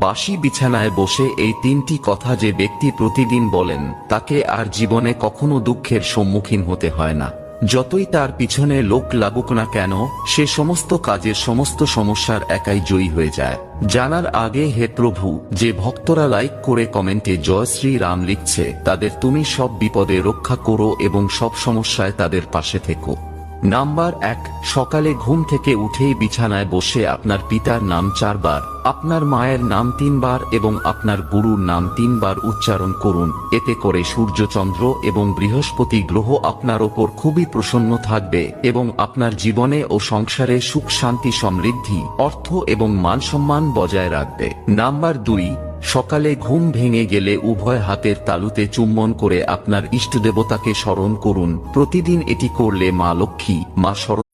বাসি বিছানায় বসে এই 3টি কথা যে ব্যক্তি প্রতিদিন বলেন তাকে আর জীবনে কখনো দুঃখের সম্মুখীন হতে হয় না। যতই তার পিছনে লোক লাগুক না কেন, সে সমস্ত কাজের সমস্ত সমস্যার একাই জয়ী হয়ে যায়। জানার আগে হে প্রভু, যে ভক্তরা লাইক করে কমেন্টে জয় শ্রী রাম লিখছে তাদের তুমি সব বিপদে রক্ষা করো এবং সব সমস্যায় তাদের পাশে থেকো। নাম্বার 1, সকালে ঘুম থেকে উঠেই বিছানায় বসে আপনার পিতার নাম 4 বার, আপনার মায়ের নাম 3 বার এবং আপনার গুরুর নাম 3 বার উচ্চারণ করুন। এতে করে সূর্য, চন্দ্র এবং বৃহস্পতি গ্রহ আপনার ওপর খুবই প্রসন্ন থাকবে এবং আপনার জীবনে ও সংসারে সুখ, শান্তি, সমৃদ্ধি, অর্থ এবং মান সম্মান বজায় রাখবে। নাম্বার 2, সকালে ঘুম ভেঙে গেলে উভয় হাতের তালুতে চুম্বন করে আপনার ইষ্টদেবতাকে স্মরণ করুন। প্রতিদিন এটি করলে মা লক্ষ্মী, মা সরস্বতী